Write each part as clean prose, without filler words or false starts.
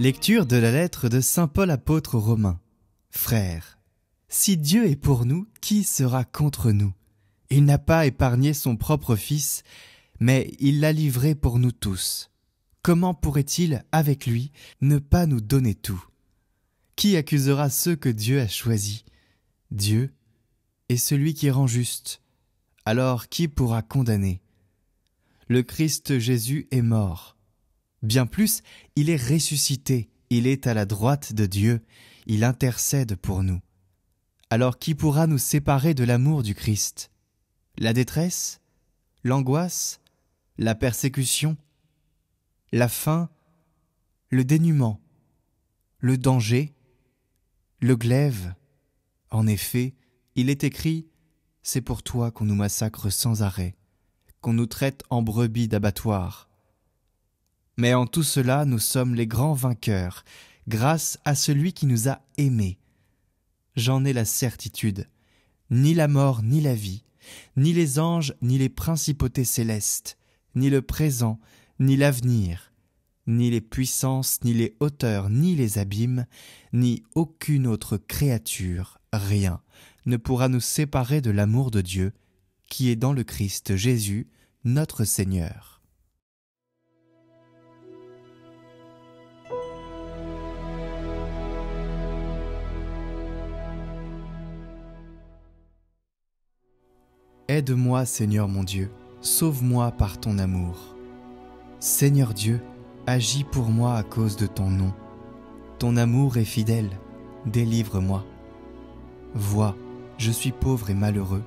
Lecture de la lettre de saint Paul apôtre aux Romains. Frères, si Dieu est pour nous, qui sera contre nous? Il n'a pas épargné son propre Fils, mais il l'a livré pour nous tous. Comment pourrait-il, avec lui, ne pas nous donner tout? Qui accusera ceux que Dieu a choisis? Dieu est celui qui rend juste. Alors qui pourra condamner? Le Christ Jésus est mort. Bien plus, il est ressuscité, il est à la droite de Dieu, il intercède pour nous. Alors qui pourra nous séparer de l'amour du Christ? La détresse? L'angoisse? La persécution? La faim? Le dénuement? Le danger? Le glaive? En effet, il est écrit « C'est pour toi qu'on nous massacre sans arrêt, qu'on nous traite en brebis d'abattoir. » Mais en tout cela, nous sommes les grands vainqueurs, grâce à celui qui nous a aimés. J'en ai la certitude, ni la mort ni la vie, ni les anges ni les principautés célestes, ni le présent, ni l'avenir, ni les puissances, ni les hauteurs, ni les abîmes, ni aucune autre créature, rien, ne pourra nous séparer de l'amour de Dieu, qui est dans le Christ Jésus, notre Seigneur. Aide-moi, Seigneur mon Dieu, sauve-moi par ton amour. Seigneur Dieu, agis pour moi à cause de ton nom. Ton amour est fidèle, délivre-moi. Vois, je suis pauvre et malheureux.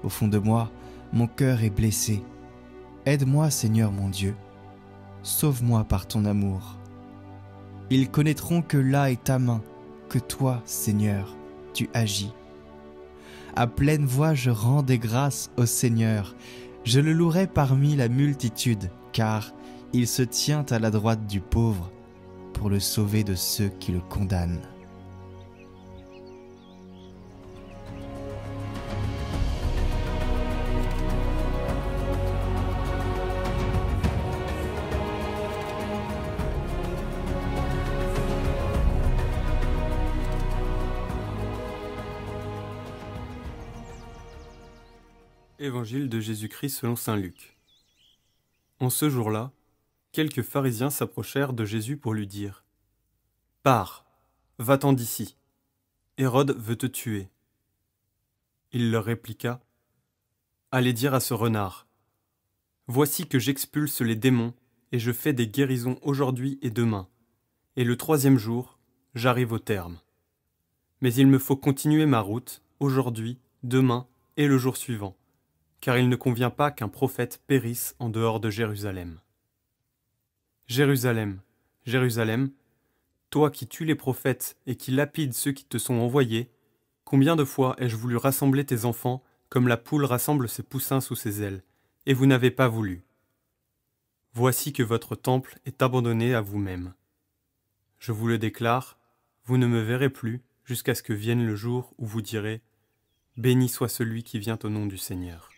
Au fond de moi, mon cœur est blessé. Aide-moi, Seigneur mon Dieu, sauve-moi par ton amour. Ils connaîtront que là est ta main, que toi, Seigneur, tu agis. À pleine voix je rends des grâces au Seigneur. Je le louerai parmi la multitude, car il se tient à la droite du pauvre pour le sauver de ceux qui le condamnent. Évangile de Jésus-Christ selon saint Luc. En ce jour-là, quelques pharisiens s'approchèrent de Jésus pour lui dire « Pars, va-t'en d'ici, Hérode veut te tuer. » Il leur répliqua « Allez dire à ce renard, voici que j'expulse les démons et je fais des guérisons aujourd'hui et demain, et le troisième jour, j'arrive au terme. Mais il me faut continuer ma route aujourd'hui, demain et le jour suivant. Car il ne convient pas qu'un prophète périsse en dehors de Jérusalem. Jérusalem, Jérusalem, toi qui tues les prophètes et qui lapides ceux qui te sont envoyés, combien de fois ai-je voulu rassembler tes enfants comme la poule rassemble ses poussins sous ses ailes, et vous n'avez pas voulu. Voici que votre temple est abandonné à vous-même. Je vous le déclare, vous ne me verrez plus jusqu'à ce que vienne le jour où vous direz « Béni soit celui qui vient au nom du Seigneur ».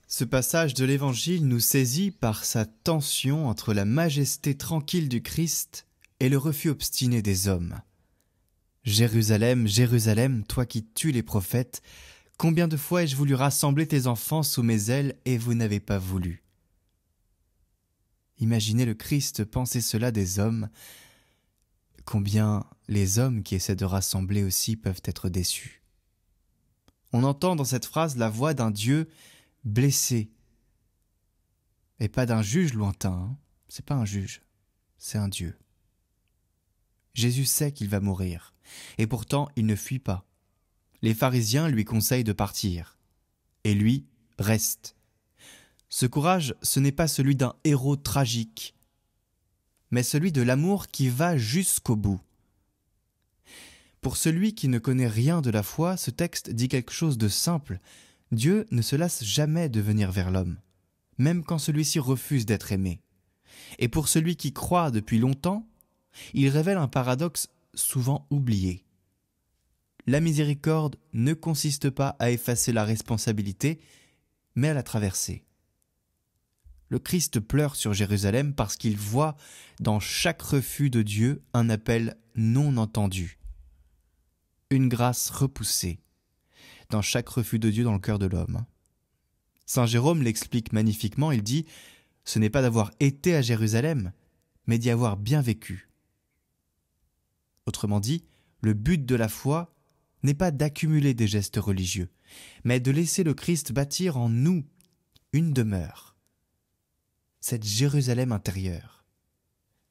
Ce passage de l'Évangile nous saisit par sa tension entre la majesté tranquille du Christ et le refus obstiné des hommes. Jérusalem, Jérusalem, toi qui tues les prophètes, combien de fois ai-je voulu rassembler tes enfants sous mes ailes et vous n'avez pas voulu. Imaginez le Christ penser cela des hommes, combien les hommes qui essaient de rassembler aussi peuvent être déçus. On entend dans cette phrase la voix d'un Dieu blessé, et pas d'un juge lointain, c'est pas un juge, c'est un Dieu. Jésus sait qu'il va mourir, et pourtant il ne fuit pas. Les pharisiens lui conseillent de partir, et lui reste. Ce courage, ce n'est pas celui d'un héros tragique, mais celui de l'amour qui va jusqu'au bout. Pour celui qui ne connaît rien de la foi, ce texte dit quelque chose de simple. Dieu ne se lasse jamais de venir vers l'homme, même quand celui-ci refuse d'être aimé. Et pour celui qui croit depuis longtemps, il révèle un paradoxe souvent oublié. La miséricorde ne consiste pas à effacer la responsabilité, mais à la traverser. Le Christ pleure sur Jérusalem parce qu'il voit dans chaque refus de Dieu un appel non entendu, une grâce repoussée, dans chaque refus de Dieu dans le cœur de l'homme. Saint Jérôme l'explique magnifiquement, il dit « Ce n'est pas d'avoir été à Jérusalem, mais d'y avoir bien vécu ». Autrement dit, le but de la foi n'est pas d'accumuler des gestes religieux, mais de laisser le Christ bâtir en nous une demeure. Cette Jérusalem intérieure,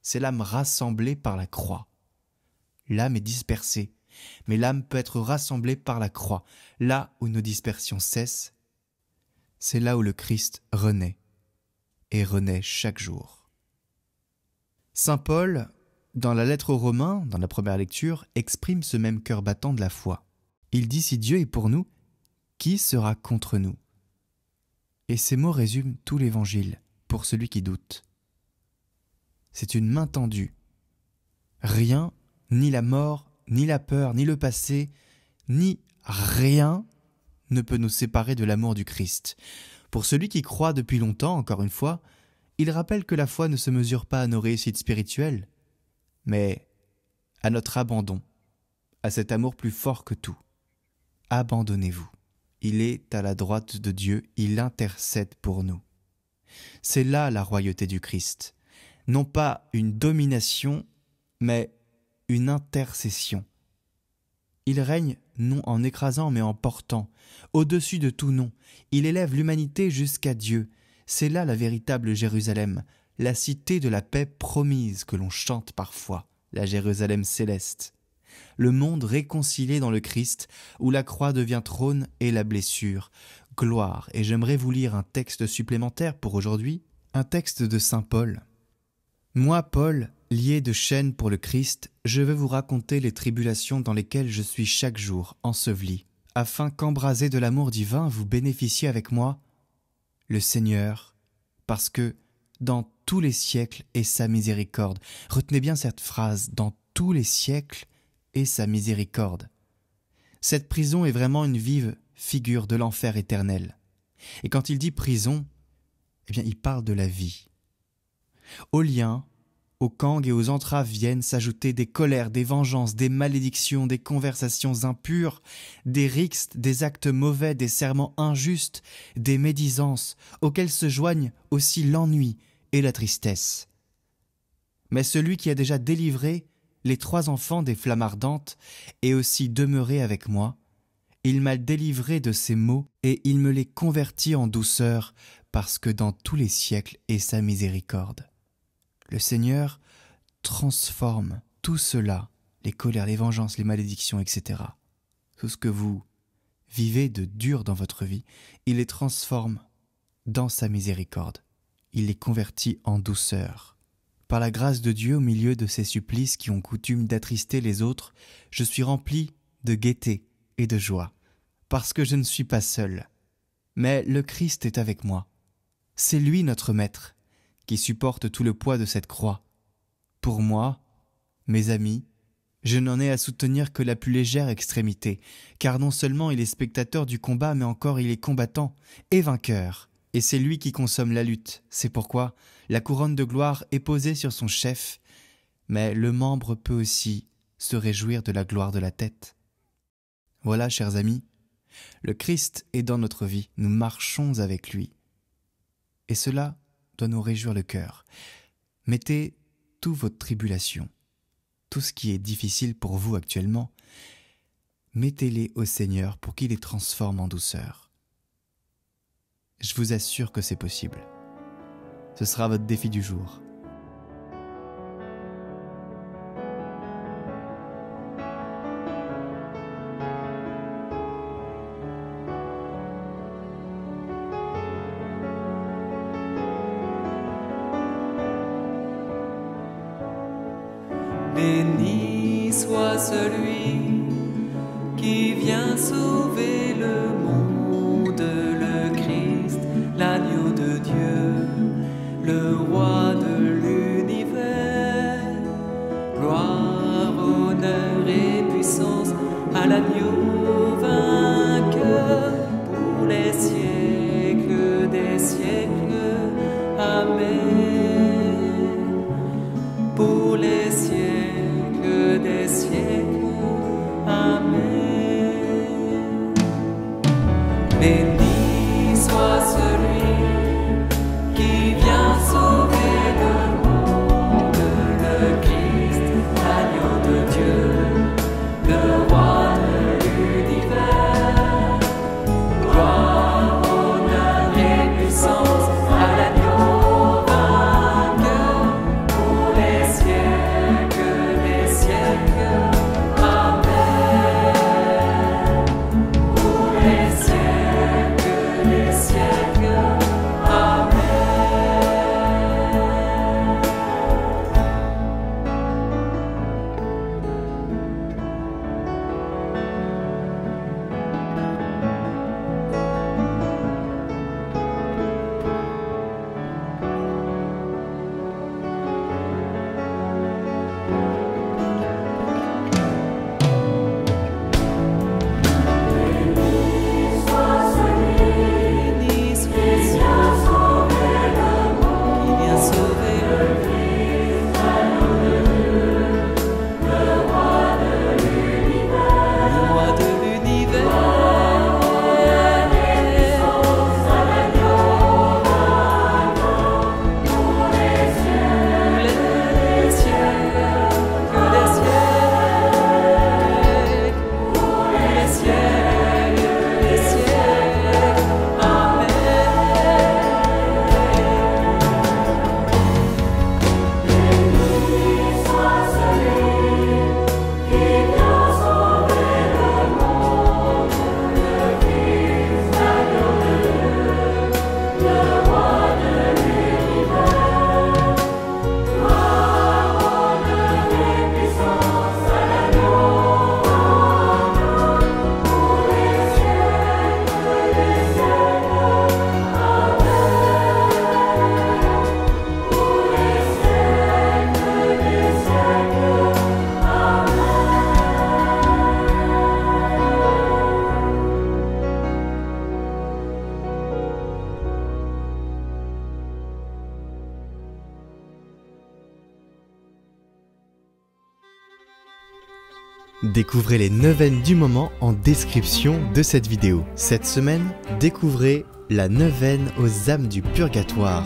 c'est l'âme rassemblée par la croix. L'âme est dispersée, mais l'âme peut être rassemblée par la croix. Là où nos dispersions cessent, c'est là où le Christ renaît, et renaît chaque jour. Saint Paul, dans la lettre aux Romains, dans la première lecture, exprime ce même cœur battant de la foi. Il dit « Si Dieu est pour nous, qui sera contre nous ?» Et ces mots résument tout l'Évangile pour celui qui doute. C'est une main tendue. Rien, ni la mort, ni la peur, ni le passé, ni rien ne peut nous séparer de l'amour du Christ. Pour celui qui croit depuis longtemps, encore une fois, il rappelle que la foi ne se mesure pas à nos réussites spirituelles, mais à notre abandon, à cet amour plus fort que tout. Abandonnez-vous. Il est à la droite de Dieu, il intercède pour nous. C'est là la royauté du Christ. Non pas une domination, mais une intercession. Il règne non en écrasant, mais en portant. Au-dessus de tout nom, il élève l'humanité jusqu'à Dieu. C'est là la véritable Jérusalem, la cité de la paix promise que l'on chante parfois, la Jérusalem céleste. Le monde réconcilié dans le Christ, où la croix devient trône et la blessure. Gloire, et j'aimerais vous lire un texte supplémentaire pour aujourd'hui, un texte de saint Paul. « Moi, Paul, lié de chaînes pour le Christ, je veux vous raconter les tribulations dans lesquelles je suis chaque jour enseveli, afin qu'embrasé de l'amour divin, vous bénéficiez avec moi le Seigneur, parce que dans tous les siècles est sa miséricorde. » Retenez bien cette phrase, « dans tous les siècles est sa miséricorde ». Cette prison est vraiment une vive figure de l'enfer éternel. Et quand il dit prison, eh bien il parle de la vie. Aux liens, aux cangues et aux entraves viennent s'ajouter des colères, des vengeances, des malédictions, des conversations impures, des rixes, des actes mauvais, des serments injustes, des médisances, auxquels se joignent aussi l'ennui et la tristesse. Mais celui qui a déjà délivré les 3 enfants des flammes ardentes est aussi demeuré avec moi. Il m'a délivré de ces maux et il me les convertit en douceur, parce que dans tous les siècles est sa miséricorde. Le Seigneur transforme tout cela, les colères, les vengeances, les malédictions, etc. Tout ce que vous vivez de dur dans votre vie, il les transforme dans sa miséricorde. Il les convertit en douceur. Par la grâce de Dieu, au milieu de ces supplices qui ont coutume d'attrister les autres, je suis rempli de gaieté et de joie, parce que je ne suis pas seul, mais le Christ est avec moi. C'est lui notre Maître, qui supporte tout le poids de cette croix. Pour moi, mes amis, je n'en ai à soutenir que la plus légère extrémité, car non seulement il est spectateur du combat, mais encore il est combattant et vainqueur. Et c'est lui qui consomme la lutte. C'est pourquoi la couronne de gloire est posée sur son chef, mais le membre peut aussi se réjouir de la gloire de la tête. Voilà, chers amis, le Christ est dans notre vie, nous marchons avec lui. Et cela doit nous réjouir le cœur. Mettez toute votre tribulation, tout ce qui est difficile pour vous actuellement, mettez-les au Seigneur pour qu'il les transforme en douceur. Je vous assure que c'est possible. Ce sera votre défi du jour. Béni soit celui qui vient sauver le monde. l'agneau vainqueur pour les siècles des siècles. Amen. Pour les siècles des siècles. Amen. Béni soit celui qui vient sauver le monde, le Christ, l'agneau de Dieu, le roi de l'univers. Gloire, honneur et puissance à l'agneau vainqueur pour les siècles des siècles. Amen. Pour les siècles des siècles. Amen. Béni soit celui qui vient sauver le Christ, l'agneau de Dieu, le roi de l'univers. Le roi de l'univers. À l'agneau vainqueur pour les siècles des siècles. Des siècles. Pour les siècles des siècles. Amen. Béni soit celui qui vient sauver le monde, le Christ, l'agneau de Dieu, le roi de l'univers. Gloire, honneur et puissance à l'agneau vainqueur pour les siècles des siècles. Amen. Pour les siècles des siècles. Découvrez les neuvaines du moment en description de cette vidéo. Cette semaine, découvrez la neuvaine aux âmes du purgatoire.